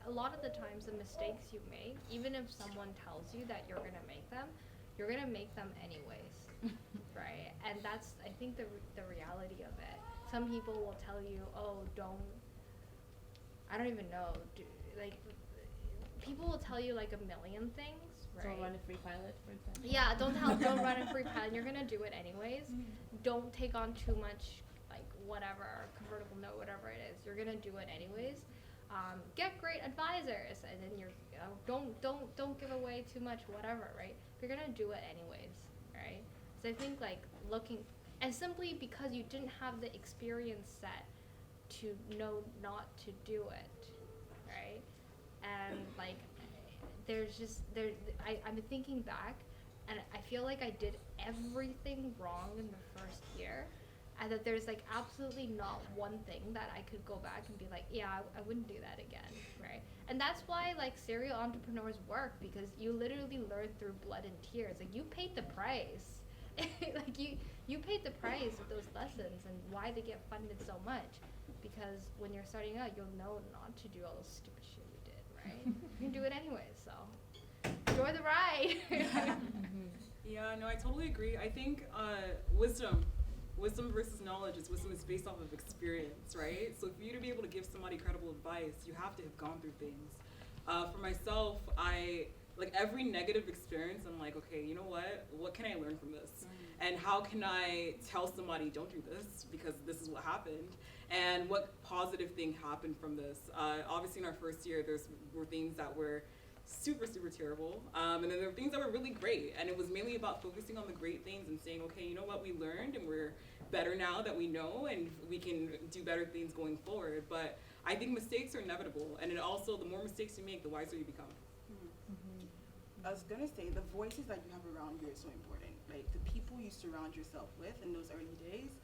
a lot of the times the mistakes you make, even if someone tells you that you're gonna make them anyways, right? And that's I think the reality of it. Some people will tell you, oh, I don't even know, people will tell you like a million things. Right. Don't run a free pilot, for example. Yeah, don't run a free pilot. You're gonna do it anyways. Don't take on too much, like whatever convertible note, whatever it is. You're gonna do it anyways. Get great advisors, and then don't give away too much, whatever, right? You're gonna do it anyways, right? So I think like looking, and simply because you didn't have the experience set to know not to do it, right? And like. I'm thinking back, and I feel like I did everything wrong in the first year, and that there's like absolutely not one thing that I could go back and be like, yeah, I wouldn't do that again, right? And that's why like serial entrepreneurs work, because you literally learn through blood and tears. Like you paid the price. Like you paid the price of those lessons and why they get funded so much. Because when you're starting out, you'll know not to do all those stupid shit you did, right? You can do it anyway, so enjoy the ride. Yeah, no, I totally agree. I think wisdom versus knowledge is wisdom is based off of experience, right? So for you to be able to give somebody credible advice, you have to have gone through things. For myself, like every negative experience, I'm like, okay, you know what? What can I learn from this? And how can I tell somebody, don't do this because this is what happened? And what positive thing happened from this? Obviously in our first year, were things that were super, super terrible. And then there were things that were really great. And it was mainly about focusing on the great things and saying, okay, you know what, we learned and we're better now that we know and we can do better things going forward. But I think mistakes are inevitable. And it also, the more mistakes you make, the wiser you become. I was gonna say, the voices that you have around you are so important. Like the people you surround yourself with in those early days,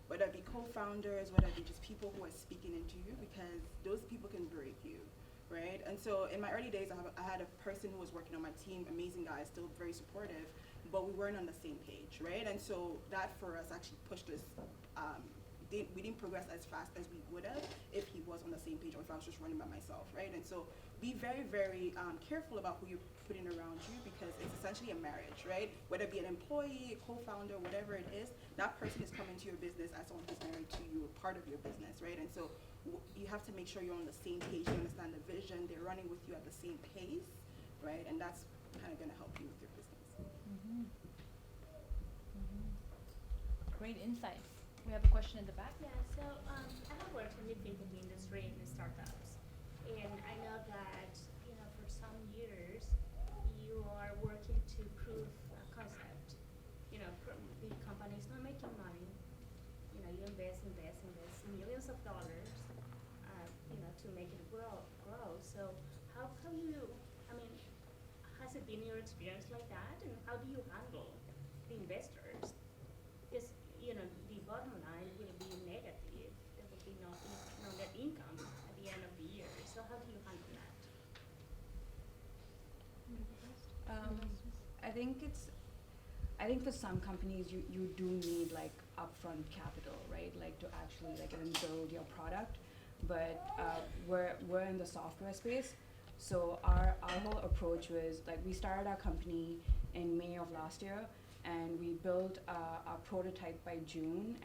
whether it be co-founders, whether it be just people who are speaking into you, because those people can break you, right? And so in my early days, I had a person who was working on my team, amazing guy, still very supportive, but we weren't on the same page, right? And so that for us actually pushed us, we didn't progress as fast as we would have if he was on the same page or if I was just running by myself, right? And so be very, very careful about who you're putting around you, because it's essentially a marriage, right? Whether it be an employee, a co-founder, whatever it is, that person is coming to your business as someone who's married to you, part of your business, right? And so you have to make sure you're on the same page, you understand the vision, they're running with you at the same pace, right? And that's kind of gonna help you with your business. Great insights. We have a question in the back. Yeah, so I have worked in the fintech industry in startups, and I know that for some years you are working to prove a concept. The company is not making money. You invest millions of dollars, to make it grow. So how you? Has it been your experience like that, and how do you handle the investors? Because the bottom line will be negative. There will be no net income at the end of the year. So how do you handle that? I think for some companies you do need like upfront capital, right? Like to actually like even build your product. But we're in the software space, so our whole approach was like we started our company in May of last year, and we built our prototype by June,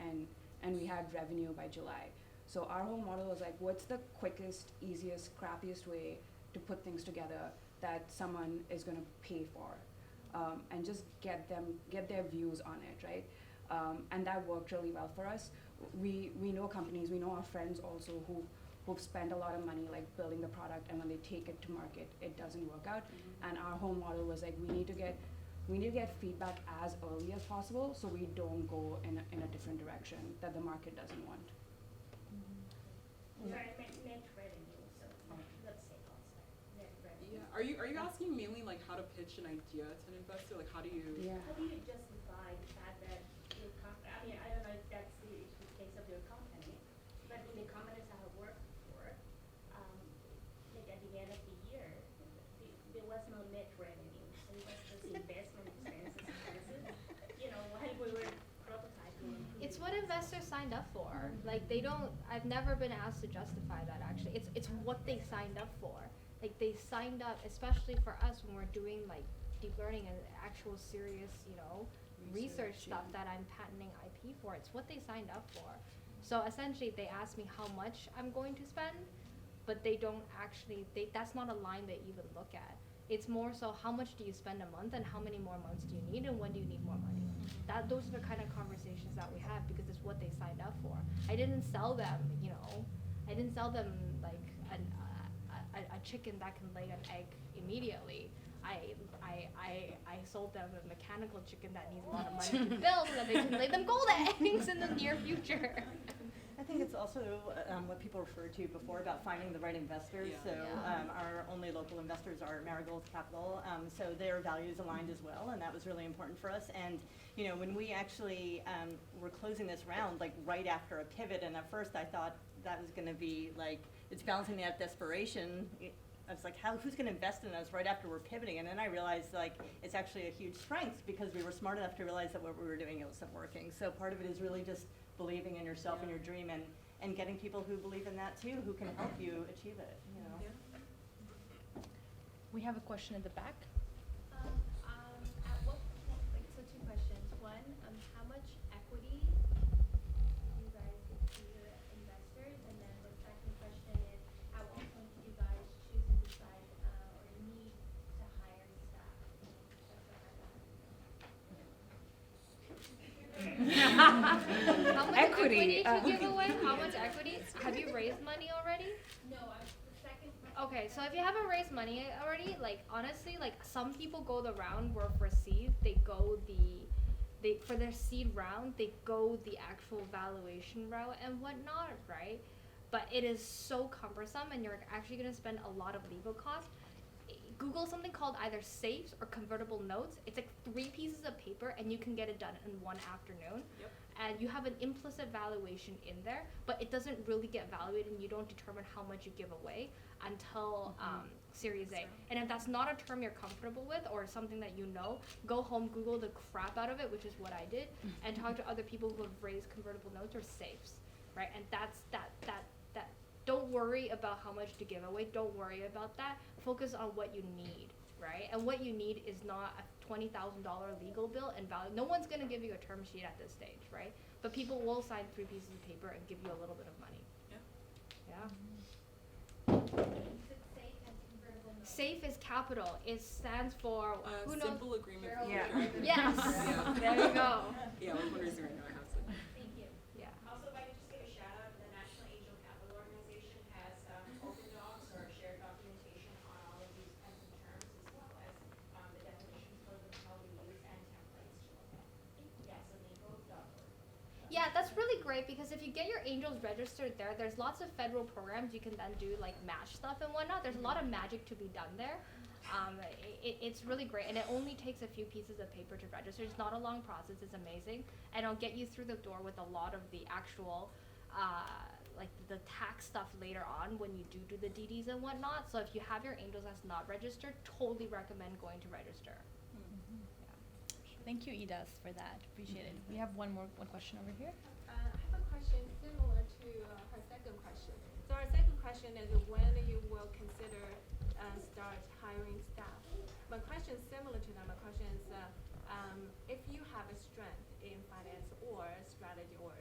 and we had revenue by July. So our whole model was like, what's the quickest, easiest, crappiest way to put things together that someone is going to pay for, and just get their views on it, right? And that worked really well for us. We know companies, we know our friends also who've spent a lot of money like building the product, and when they take it to market, it doesn't work out. And our whole model was like, we need to get feedback as early as possible, so we don't go in a different direction that the market doesn't want. Sorry, net revenue. So let's say concept, net revenue. Yeah. Are you asking mainly like how to pitch an idea to an investor? Like how do you? Yeah. How do you justify the fact that your company? I don't know if that's the case of your company, but in the companies I have worked for, like at the end of the year, there was no net revenue. So it was just investment expenses. While we were prototyping. It's what investors signed up for. Like they don't. I've never been asked to justify that. Actually, it's what they signed up for. Like they signed up, especially for us when we're doing like deep learning and actual serious, research stuff that I'm patenting IP for. It's what they signed up for. So essentially, they ask me how much I'm going to spend, but they don't actually. That's not a line they even look at. It's more so how much do you spend a month and how many more months do you need and when do you need more money. Those are the kind of conversations that we have because it's what they signed up for. I didn't sell them, I didn't sell them like a chicken that can lay an egg immediately. I sold them a mechanical chicken that needs a lot of money to build so that they can lay them gold eggs in the near future. I think it's also what people referred to before about finding the right investors. Yeah. So Yeah. our only local investors are Marigold Capital. So their values aligned as well, and that was really important for us. And you know, when we actually were closing this round, like right after a pivot, and at first I thought that was going to be like it's balancing that desperation. I was like, who's going to invest in us right after we're pivoting? And then I realized like it's actually a huge strength because we were smart enough to realize that what we were doing wasn't working. So part of it is really just believing in yourself and your dream and getting people who believe in that too, who can help you achieve it, you know. Yeah. We have a question in the back. At what point, like, so two questions. One, how much equity do you guys give to your investors? And then the second question is, at what point do you guys choose and decide or need to hire staff? How much Equity, equity to give away? How much equity? Have you raised money already? No, the second question. Okay, so if you haven't raised money already, like honestly, like some people go the round where for seed they for their seed round they go the actual valuation route and whatnot, right? But it is so cumbersome and you're actually gonna spend a lot of legal costs. Google something called either safes or convertible notes. It's like 3 pieces of paper and you can get it done in one afternoon. Yep. And you have an implicit valuation in there, but it doesn't really get valued and you don't determine how much you give away until Series A. And if that's not a term you're comfortable with or something that you know, go home, Google the crap out of it, which is what I did, and talk to other people who have raised convertible notes or safes, right? And that's that. Don't worry about how much to give away. Don't worry about that. Focus on what you need, right? And what you need is not a $20,000 legal bill and value. No one's gonna give you a term sheet at this stage, right? But people will sign 3 pieces of paper and give you a little bit of money. Yeah. Is it safe and convertible notes? Safe is capital. It stands for who knows? Simple agreement for Yeah. future. Yes. Yeah. There you go. Yeah, we're fundraising right now. I have some. Thank you. Yeah. Also, if I could just give a shout out, the National Angel Capital Organization has open docs or shared documentation on all of these kinds of terms, as well as the definitions for them, how to use, and templates to look at. Yeah, so angel.org. Yeah, that's really great because if you get your angels registered there, there's lots of federal programs you can then do like match stuff and whatnot. There's a lot of magic to be done there. It's really great and it only takes a few pieces of paper to register. It's not a long process, it's amazing. And it'll get you through the door with a lot of the actual like the tax stuff later on when you do the DDs and whatnot. So if you have your angels as not registered, totally recommend going to register. Thank you, Idas, for that. Appreciate it. We have one question over here. I have a question similar to her second question. So our second question is when you will consider start hiring staff. My question is similar to that. My question is if you have a strength in finance or strategy or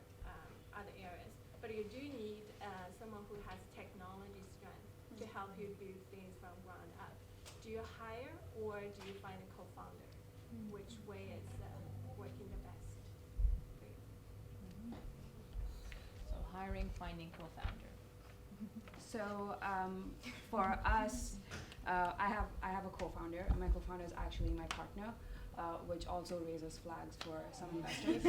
other areas, but you do need someone who has technology strength to help you build things from ground up. Do you hire or do you find a co-founder? Which way is working the best for you? So hiring, finding co-founder. So for us, I have a co-founder, and my co-founder is actually my partner, which also raises flags for some investors.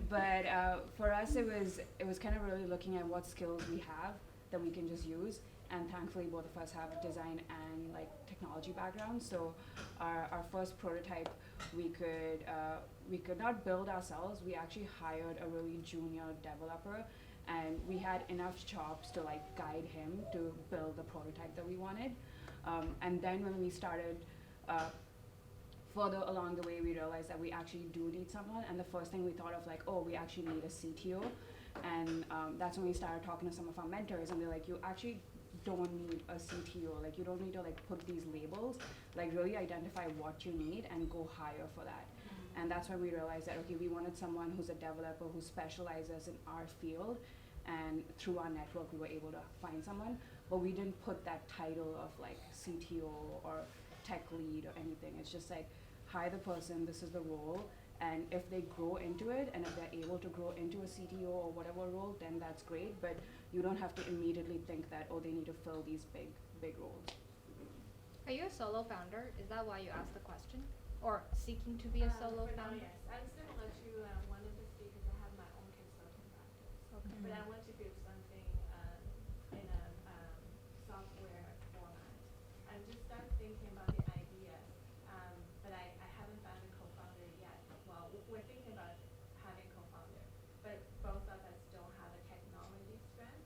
But for us, it was kind of really looking at what skills we have that we can just use, and thankfully both of us have design and like technology backgrounds. So our first prototype, we could not build ourselves. We actually hired a really junior developer, and we had enough chops to like guide him to build the prototype that we wanted. And then when we started further along the way, we realized that we actually do need someone. And the first thing we thought of, like, oh, we actually need a CTO. And that's when we started talking to some of our mentors, and they're like, you actually don't need a CTO. Like, you don't need to like put these labels. Like, really identify what you need and go hire for that. And that's when we realized that, okay, we wanted someone who's a developer who specializes in our field, and through our network we were able to find someone, but we didn't put that title of like CTO or tech lead or anything. It's just like, hire the person, this is the role, and if they grow into it, and if they're able to grow into a CTO or whatever role, then that's great, but you don't have to immediately think that, oh, they need to fill these big roles. Are you a solo founder? Is that why you asked the question? Or seeking to be a solo For now, founder? yes. I'm similar to one of the speakers. I have my own consulting practice. but I want to build something in a software format. I'm just start thinking about the idea, but I haven't found a co-founder yet. Well, we're thinking about having co-founder, but both of us don't have a technology strength.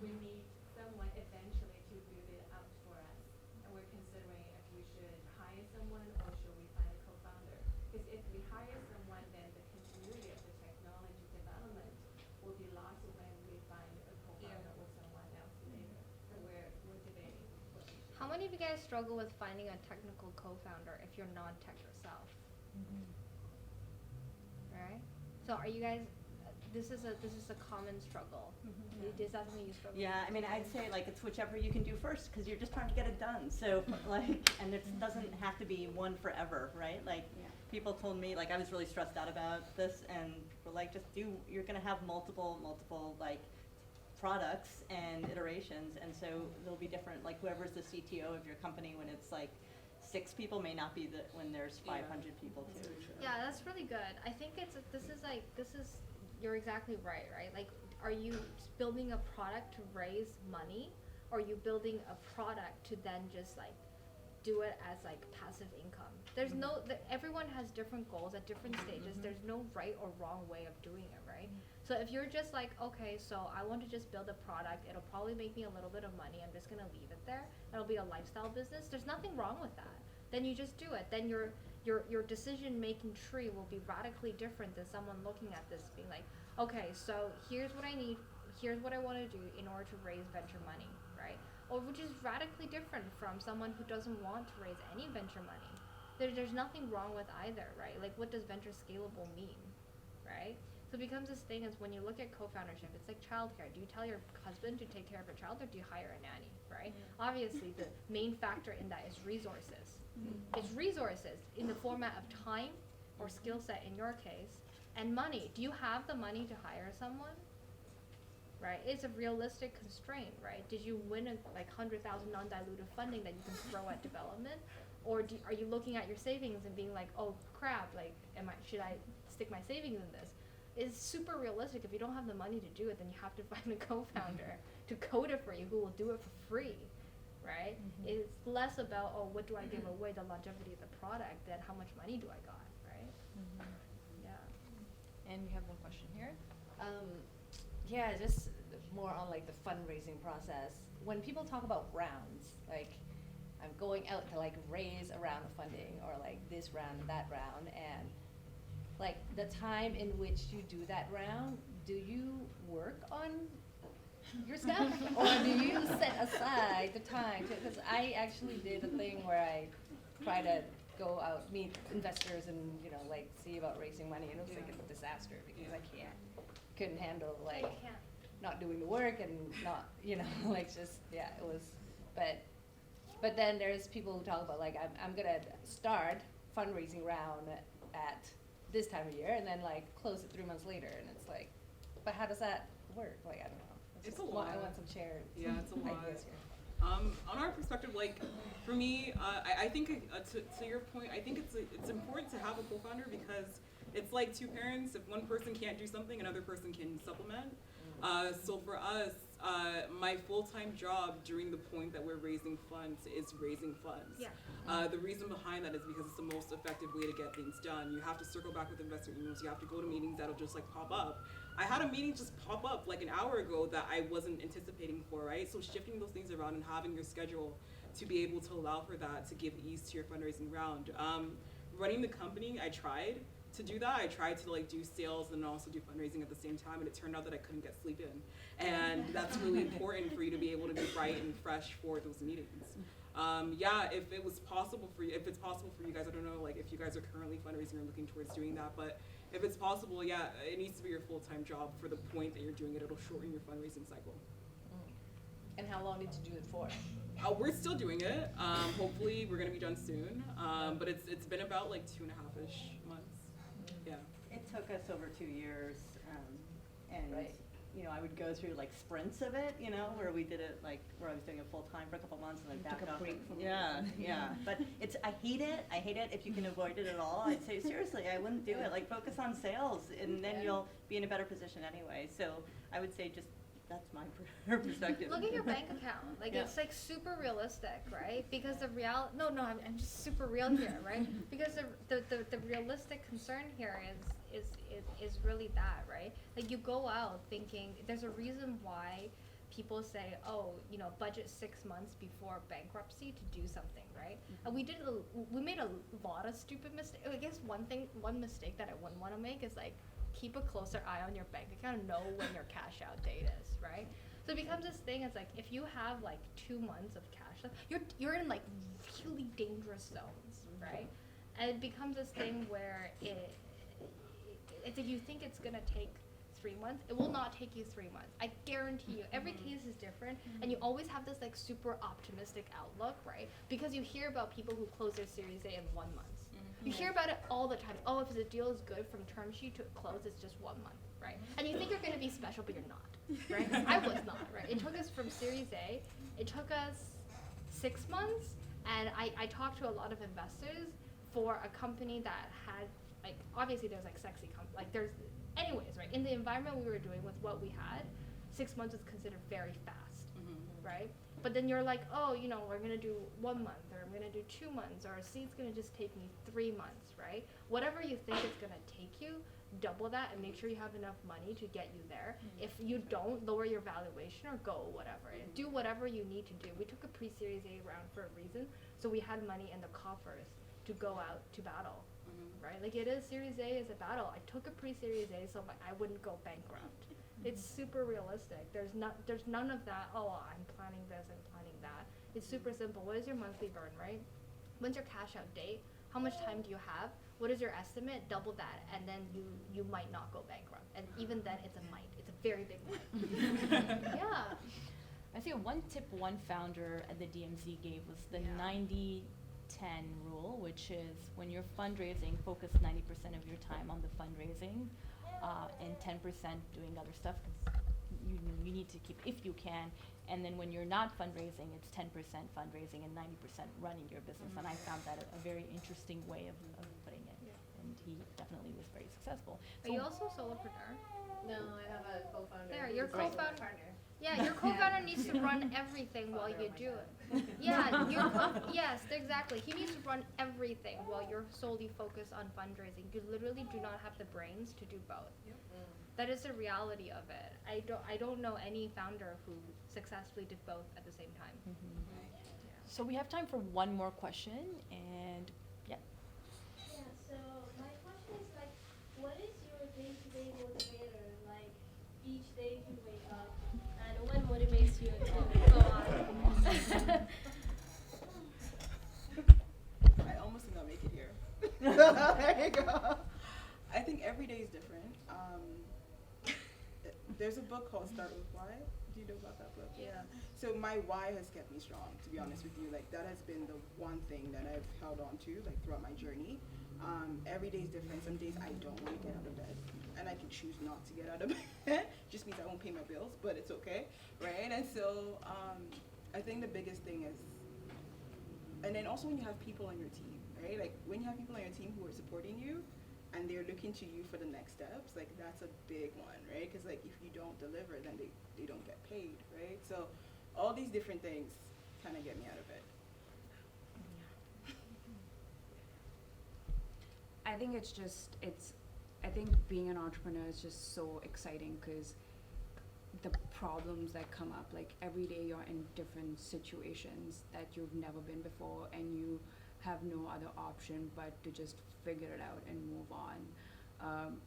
We need someone eventually to build it up for us, and we're considering if we should hire someone or should we find a co-founder. Because if we hire someone, then the continuity of the technology development will be lost when we find a co-founder or someone else later. So we're debating what we should. How many of you guys struggle with finding a technical co-founder if you're non-tech yourself? Right? So are you guys? This is a common struggle. Is that something you struggle with? Yeah, I mean, I'd say like it's whichever you can do first because you're just trying to get it done. So like, and it doesn't have to be one forever, right? Like people told me, like I was really stressed out about this and were like, just you're gonna have multiple like products and iterations, and so they'll be different. Like whoever's the CTO of your company when it's like 6 people may not be when there's 500 people too. Yeah, that's really good. I think you're exactly right? Like, are you building a product to raise money, or are you building a product to then just like do it as like passive income? There's everyone has different goals at different stages. There's no right or wrong way of doing it, right? So if you're just like, okay, so I want to just build a product, it'll probably make me a little bit of money, I'm just gonna leave it there, it'll be a lifestyle business, there's nothing wrong with that. Then you just do it. Then your decision-making tree will be radically different than someone looking at this being like, okay, so here's what I need, here's what I want to do in order to raise venture money, right? Or which is radically different from someone who doesn't want to raise any venture money. There's nothing wrong with either, right? Like, what does venture scalable mean, right? So it becomes this thing is when you look at co-foundership, it's like childcare. Do you tell your husband to take care of your child, or do you hire a nanny, right? Obviously, the main factor in that is resources. It's resources in the format of time or skill set in your case, and money. Do you have the money to hire someone? Right? It's a realistic constraint, right? Did you win like 100,000 non-dilutive funding that you can throw at development? Or are you looking at your savings and being like, oh crap, like should I stick my savings in this? It's super realistic. If you don't have the money to do it, then you have to find a co-founder to code it for you who will do it for free, right? It's less about, oh, what do I give away, the longevity of the product, than how much money do I got, right? Yeah. And we have one question here. Yeah, just more on like the fundraising process. When people talk about rounds, like I'm going out to like raise a round of funding, or like this round and that round, and like the time in which you do that round, do you work on your stuff, or do you set aside the time to, because I actually did a thing where I try to go out, meet investors and, you know, like see about raising money, and it was like a disaster because I couldn't handle like not doing the work and not, you know, like just, it was, but then there's people who talk about like, I'm gonna start fundraising round at this time of year and then like close it 3 months later, and it's like, but how does that work? Like, I don't know. It's a lot. I want some shared it's a lot. ideas here. On our perspective, like for me, I think to your point, I think it's important to have a co-founder because it's like two parents. If one person can't do something, another person can supplement. So for us, my full-time job during the point that we're raising funds is raising funds. The reason behind that is because it's the most effective way to get things done. You have to circle back with investor emails. You have to go to meetings that'll just like pop up. I had a meeting just pop up like an hour ago that I wasn't anticipating for, right? So shifting those things around and having your schedule to be able to allow for that, to give ease to your fundraising round. Running the company, I tried to do that. I tried to like do sales and also do fundraising at the same time, and it turned out that I couldn't get sleep in. And that's really important for you to be able to be bright and fresh for those meetings. If it was possible for you, if it's possible for you guys, I don't know like if you guys are currently fundraising or looking towards doing that, but if it's possible, it needs to be your full-time job for the point that you're doing it. It'll shorten your fundraising cycle. And how long did you do it for? We're still doing it. Hopefully we're gonna be done soon. But it's been about like 2.5-ish months. Yeah. It took us over 2 years, and Right. I would go through like sprints of it, where we did it like, where I was doing it full time for a couple months and then backed off. Yeah. But I hate it. I hate it. If you can avoid it at all, I'd say seriously, I wouldn't do it. Like focus on sales and then you'll be in a better position anyway. So I would say just, that's my perspective. Look at your bank account. Like, Yeah. it's like super realistic, right? Because the I'm just super real here, right? Because the realistic concern here is really that, right? Like, you go out thinking, there's a reason why people say, oh, budget 6 months before bankruptcy to do something, right? And we made a lot of stupid mistakes. I guess one mistake that I wouldn't want to make is like, keep a closer eye on your bank account and know when your cash out date is, right? So it becomes this thing, it's like, if you have like 2 months of cash left, you're in like really dangerous zones, right? And it becomes this thing where if you think it's gonna take 3 months, it will not take you 3 months. I guarantee you, every case is different, and you always have this like super optimistic outlook, right? Because you hear about people who close their Series A in 1 month. You hear about it all the time. Oh, if the deal is good from term sheet to close, it's just 1 month, right? And you think you're gonna be special, but you're not, right? I was not, right? It took us from Series A, it took us 6 months, and I talked to a lot of investors for a company that had, like, obviously there's like sexy anyways, right? In the environment we were doing with what we had, 6 months is considered very fast, right? But then you're like, oh, we're gonna do 1 month, or I'm gonna do 2 months, or it's gonna just take me 3 months, right? Whatever you think it's gonna take you, double that and make sure you have enough money to get you there. If you don't, lower your valuation or go whatever. Do whatever you need to do. We took a pre-Series A round for a reason, so we had money in the coffers to go out to battle, right? Like, Series A is a battle. I took a pre-Series A so I wouldn't go bankrupt. It's super realistic. There's none of that, oh, I'm planning this, I'm planning that. It's super simple. What is your monthly burn, right? When's your cash out date? How much time do you have? What is your estimate? Double that, and then you might not go bankrupt. And even then, it's a might. It's a very big might. Yeah. I think one tip one founder at the DMZ gave was the 90-10 rule, which is when you're fundraising, focus 90% of your time on the fundraising, and 10% doing other stuff, because you need to keep, if you can. And then when you're not fundraising, it's 10% fundraising and 90% running your business. And I found that a very interesting way of putting it. And he definitely was very successful. Are you also a solopreneur? No, I have a co-founder. There, your who's also a co-founder. partner. Yeah, your co-founder needs to run everything while you do it. Yeah, yes, exactly. He needs to run everything while you're solely focused on fundraising. You literally do not have the brains to do both. That is the reality of it. I don't know any founder who successfully did both at the same time. So we have time for one more question, and Yeah, so my question is like, what is your day-to-day motivator? Like, each day you wake up, and what motivates you to go on? I almost did not make it here. There you go. I think every day is different. There's a book called Start With Why. Do you know about that book? Yeah. So my why has kept me strong, to be honest with you. Like, that has been the one thing that I've held on to, like, throughout my journey. Every day is different. Some days I don't want to get out of bed, and I can choose not to get out of bed. Just means I won't pay my bills, but it's okay, right? And so I think the biggest thing is, and then also when you have people on your team, right? Like, when you have people on your team who are supporting you, and they're looking to you for the next steps, like, that's a big one, right? Because, like, if you don't deliver, then they don't get paid, right? So all these different things kind of get me out of bed. I think I think being an entrepreneur is just so exciting because the problems that come up, like, every day you're in different situations that you've never been before, and you have no other option but to just figure it out and move on.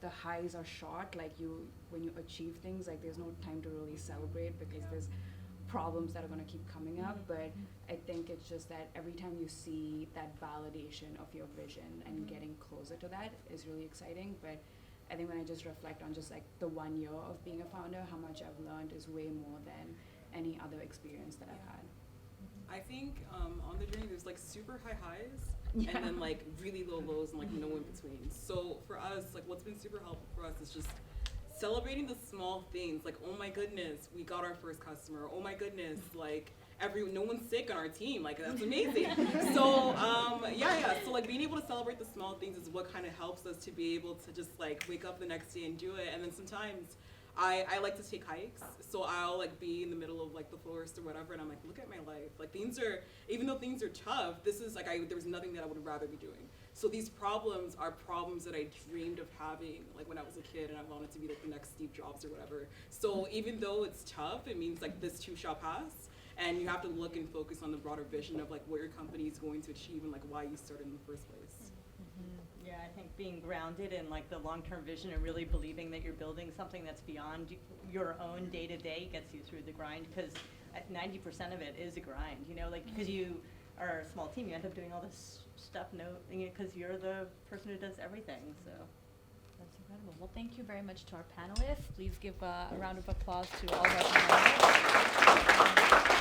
The highs are short, like, when you achieve things, like, there's no time to really celebrate because there's problems that are going to keep coming up. But I think it's just that every time you see that validation of your vision and getting closer to that is really exciting. But I think when I just reflect on just, like, the 1 year of being a founder, how much I've learned is way more than any other experience that I've had. I think on the journey there's like super high highs and then like really low lows and like no in between. So for us, like, what's been super helpful for us is just celebrating the small things, like, oh my goodness, we got our first customer. Oh my goodness, like, no one's sick on our team. Like, that's amazing. So, so like being able to celebrate the small things is what kind of helps us to be able to just like wake up the next day and do it. And then sometimes I like to take hikes, so I'll like be in the middle of like the forest or whatever, and I'm like, look at my life. Like even though things are tough, this is like, there was nothing that I would rather be doing. So these problems are problems that I dreamed of having like when I was a kid, and I wanted to be like the next Steve Jobs or whatever. So even though it's tough, it means like this too shall pass. And you have to look and focus on the broader vision of like what your company is going to achieve and like why you started in the first place. Yeah, I think being grounded in like the long-term vision and really believing that you're building something that's beyond your own day-to-day gets you through the grind, because 90% of it is a grind, you know, like because you are a small team, you end up doing all this stuff because you're the person who does everything, so. That's incredible. Well, thank you very much to our panelists. Please give a round of applause to all of our panelists.